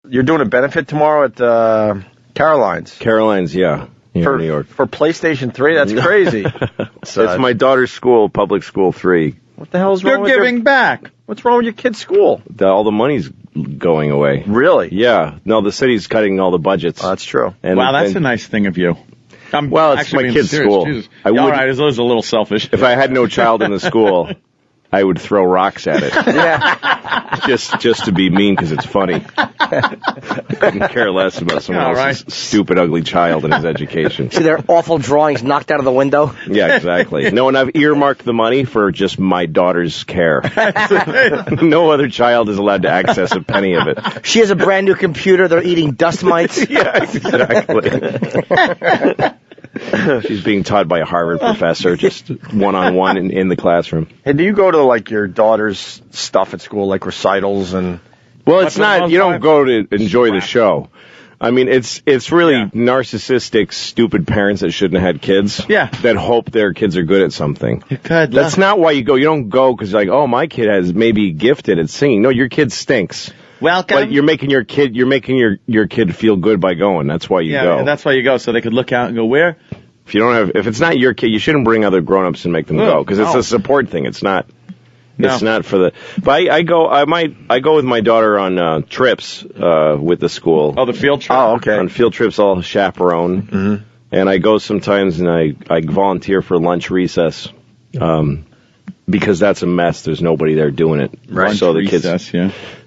You're doing a benefit tomorrow at Caroline's. Caroline's, yeah. For New York. For PlayStation 3? That's crazy. It's my daughter's school, public school 3. What the hell's wrong with You're giving back. What's wrong with your kid's school? All the money's going away. Really? Yeah. No, the city's cutting all the budgets. Oh, that's true. Wow, that's a nice thing of you. Well, it's my kid's school. All right, it's a little selfish. If I had no child in the school, I would throw rocks at it. Yeah. Just to be mean because it's funny. I couldn't care less about someone else's stupid, ugly child and his education. See their awful drawings knocked out of the window? Yeah, exactly. No, and I've earmarked the money for just my daughter's care. No other child is allowed to access a penny of it. She has a brand new computer. They're eating dust mites. Yeah, exactly. She's being taught by a Harvard professor, just one-on-one in the classroom. Hey, do you go to, like, your daughter's stuff at school, like recitals and... Well, it's not, you don't go to enjoy the show. I mean, it's really narcissistic, stupid parents that shouldn't have had kids. Yeah. That hope their kids are good at something. Good. That's not why you go. You don't go because, like, oh, my kid has maybe gifted at singing. No, your kid stinks. Welcome. But you're making your kid feel good by going. That's why you go. Yeah, that's why you go, so they could look out and go, where? If it's not your kid, you shouldn't bring other grown-ups and make them go because it's a support thing. It's not. No. It's not for the. But I go with my daughter on trips with the school. Oh, the field trip. Oh, okay. On field trips, I'll chaperone, and I go sometimes, and I volunteer for lunch recess, because that's a mess. There's nobody there doing it. Right. So the recess,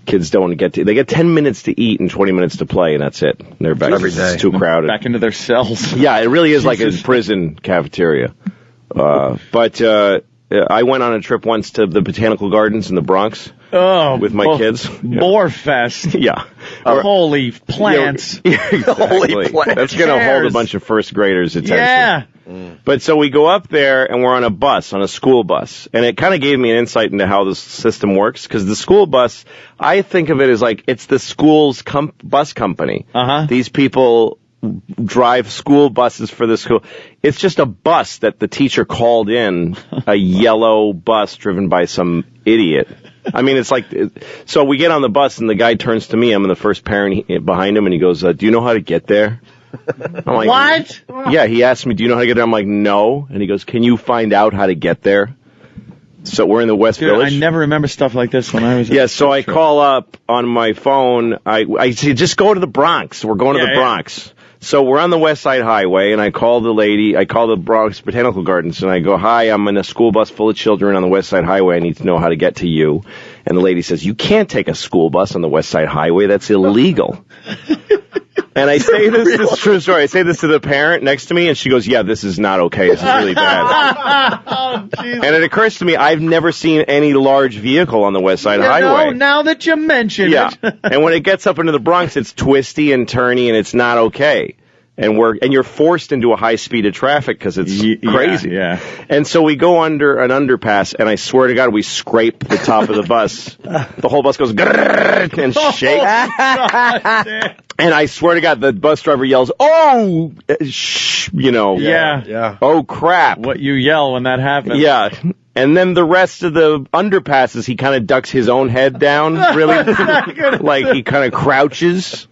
kids don't get to. They get 10 minutes to eat and 20 minutes to play, and that's it. They're back. Every day. It's too crowded. Back into their cells. Yeah, it really is like a prison cafeteria. But I went on a trip once to the Botanical Gardens in the Bronx with my kids. Boarfest. Yeah. Holy plants. Exactly. Holy plants. That's going to hold a bunch of first graders' attention. Yeah. But so we go up there, and we're on a school bus. And it kind of gave me an insight into how the system works, because the school bus, I think of it as like it's the school's bus company. Uh-huh. These people drive school buses for the school. It's just a bus that the teacher called in, a yellow bus driven by some idiot. I mean, it's like, so we get on the bus, and the guy turns to me. I'm the first parent behind him, and he goes, do you know how to get there? I'm like, what? Yeah, he asked me, do you know how to get there? I'm like, no. And he goes, can you find out how to get there? So we're in the West Village. I never remember stuff like this when I was. Yeah, so I call up on my phone. I say, just go to the Bronx. We're going to the Bronx. So we're on the West Side Highway, and I call the Bronx Botanical Gardens, and I go, hi, I'm in a school bus full of children on the West Side Highway. I need to know how to get to you. And the lady says, you can't take a school bus on the West Side Highway. That's illegal. And I say this is true story. I say this to the parent next to me, and she goes, yeah, this is not okay. This is really bad. And it occurs to me, I've never seen any large vehicle on the West Side Highway. No, now that you mention it. And when it gets up into the Bronx, it's twisty and turny, and it's not okay. And you're forced into a high speed of traffic because it's crazy. Yeah. And so we go under an underpass, and I swear to God, we scrape the top of the bus. The whole bus goes and shakes. And I swear to God, the bus driver yells, "Oh, Yeah. Oh crap!" What you yell when that happens? Yeah. And then the rest of the underpasses, he kind of ducks his own head down, really, like he kind of crouches.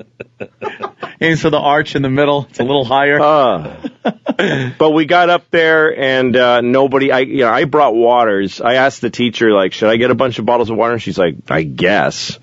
And so the arch in the middle, it's a little higher. But we got up there, and nobody. I brought waters. I asked the teacher, like, should I get a bunch of bottles of water? And she's like, I guess.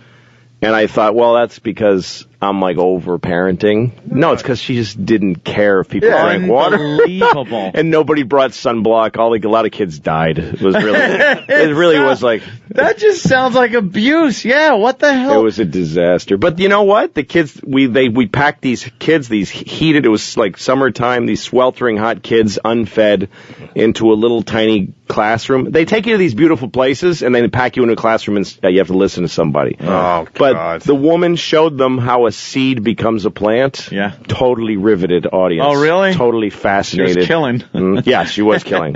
And I thought, well, that's because I'm like over parenting. No, it's because she just didn't care if people drank water. Unbelievable. And nobody brought sunblock. A lot of kids died. It was really, it really was like. That just sounds like abuse. Yeah, what the hell? It was a disaster. But you know what? The kids, we packed these kids, these heated, it was like summertime, these sweltering hot kids, unfed, into a little tiny classroom. They take you to these beautiful places, and then pack you into a classroom, and you have to listen to somebody. Oh, God. But the woman showed them how a seed becomes a plant. Yeah. Totally riveted audience. Oh, really? Totally fascinated. She was killing. Yeah, she was killing.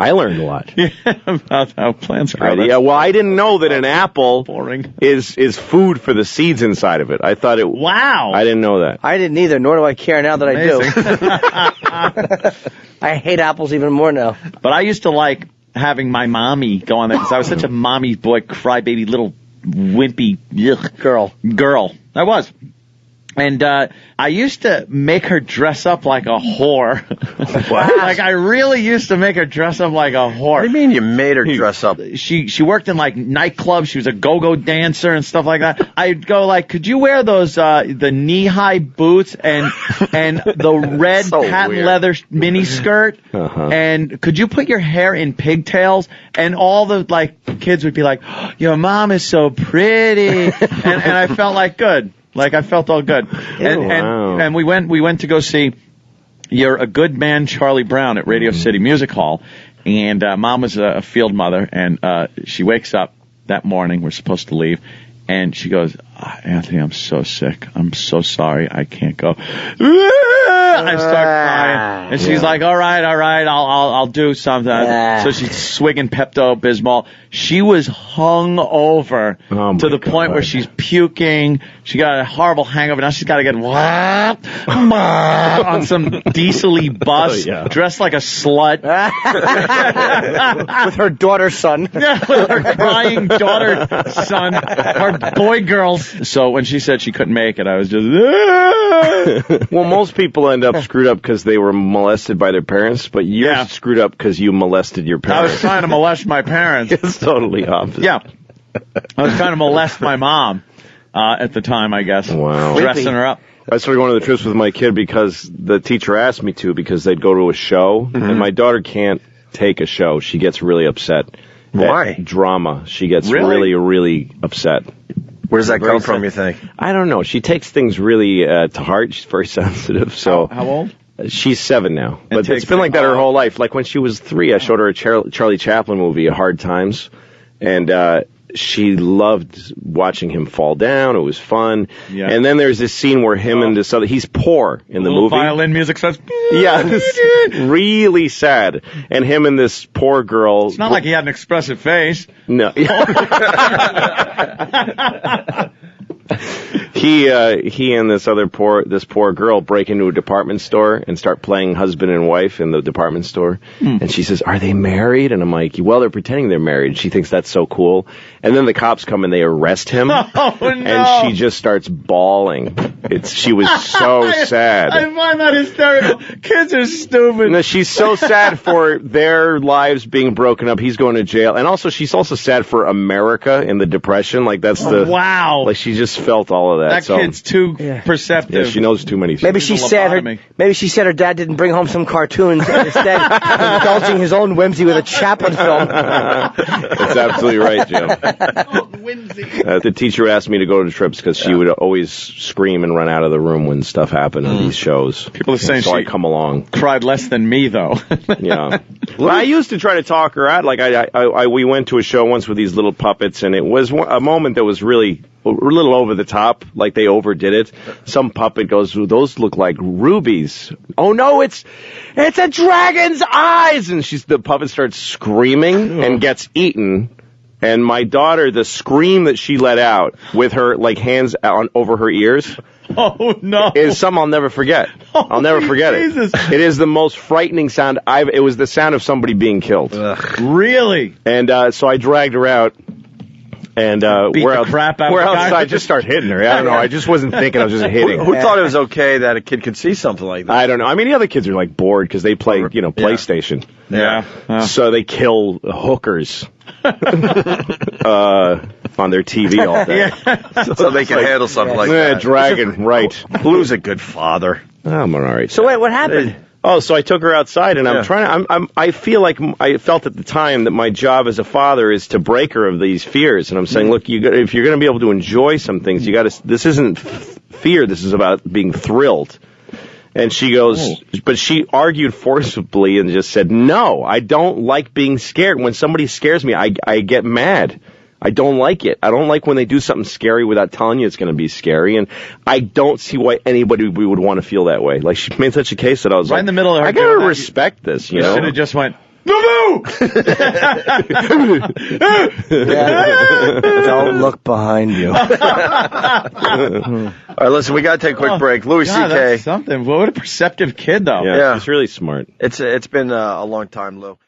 I learned a lot. About how plants grow. Yeah, well, I didn't know that an apple boring. is food for the seeds inside of it. I thought it. Wow. I didn't know that. I didn't either, nor do I care now that I do. I hate apples even more now. But I used to like having my mommy go on there because I was such a mommy's boy, crybaby little wimpy girl. I was. And I used to make her dress up like a whore. Like, I really used to make her dress up like a whore. What do you mean you made her dress up? She worked in, like, nightclubs. She was a go-go dancer and stuff like that. I'd go, like, could you wear those, the knee-high boots and the red patent leather mini skirt? And could you put your hair in pigtails? And all the, like, kids would be like, oh, your mom is so pretty. And I felt like good. Like, I felt all good. And we went to go see You're a Good Man, Charlie Brown at Radio City Music Hall. And Mom was a field mother, and she wakes up that morning. We're supposed to leave. And she goes, Anthony, I'm so sick. I'm so sorry. I can't go. I start crying. And she's like, all right, I'll do something. So she's swigging Pepto-Bismol. She was hung over to the point where she's puking. She got a horrible hangover. Now she's got to get on some diesel-y bus, dressed like a slut. With her daughter's son. Yeah, with her crying daughter, son, her boy girls. So when she said she couldn't make it, I was just, Well, most people end up screwed up because they were molested by their parents, but you're screwed up because you molested your I parents. was trying to molest my parents. It's totally opposite. Yeah. I was trying to molest my mom at the time, I guess. Wow. Dressing her up. I started going to the trips with my kid because the teacher asked me to, because they'd go to a show, and my daughter can't take a show. She gets really upset. Why? Drama. She gets really, really upset. Where does that come from, you think? I don't know. She takes things really to heart. She's very sensitive. So How old? She's 7 now. But it's been like that her whole life. Like when she was 3, I showed her a Charlie Chaplin movie, Hard Times. And she loved watching him fall down. It was fun. Yeah. And then there's this scene where him and this other, he's poor in the movie. Violin music starts. Yeah, it's really sad. And him and this poor girl. It's not like he had an expressive face. No. He and this poor girl break into a department store and start playing husband and wife in the department store. And she says, "Are they married?" And I'm like, "Well, they're pretending they're married." She thinks that's so cool. And then the cops come and they arrest him. Oh, no. And she just starts bawling. She was so sad. I find that hysterical. Kids are stupid. No, she's so sad for their lives being broken up. He's going to jail. And also, she's also sad for America in the Depression. Like, that's wow. Like, she just felt all of that. That kid's too perceptive. Yeah, she knows too many things. Maybe she said her dad didn't bring home some cartoons and instead indulging his own whimsy with a Chaplin film. That's absolutely right, Jim. Whimsy. The teacher asked me to go to trips because she would always scream and run out of the room when stuff happened in these shows. People are saying so she I come along. Cried less than me, though. Yeah. Well, I used to try to talk her out. Like we went to a show once with these little puppets, and it was a moment that was really a little over the top. Like they overdid it. Some puppet goes, "Those look like rubies." "Oh no, it's a dragon's eyes!" And the puppet starts screaming and gets eaten. And my daughter, the scream that she let out with her hands over her ears. Oh no! Is something I'll never forget. I'll never forget Jesus. it. It is the most frightening sound it was the sound of somebody being killed. Ugh. Really? And so I dragged her out. And beat the crap out of her. I just start hitting her. I don't know. I just wasn't thinking. I was just hitting. Who thought it was okay that a kid could see something like that? I don't know. I mean, the other kids are bored because they play, PlayStation. Yeah. So they kill hookers on their TV all day. So they can handle something like that. Dragon, right. Blue's a good father. I'm all right. So wait, what happened? Oh, so I took her outside, and I feel like I felt at the time that my job as a father is to break her of these fears. And I'm saying, look, if you're going to be able to enjoy some things, this isn't fear. This is about being thrilled. And she goes, but she argued forcibly and just said, "No, I don't like being scared. When somebody scares me, I get mad. I don't like it. I don't like when they do something scary without telling you it's going to be scary, and I don't see why anybody would want to feel that way." Like, she made such a case that I was right in the middle of her. I gotta respect this, you know? Should have just went, "No!" Don't look behind you. All right, listen, we gotta take a quick break. Louis C.K. That's something. What a perceptive kid, though. Yeah, he's really smart. It's been a long time, Lou.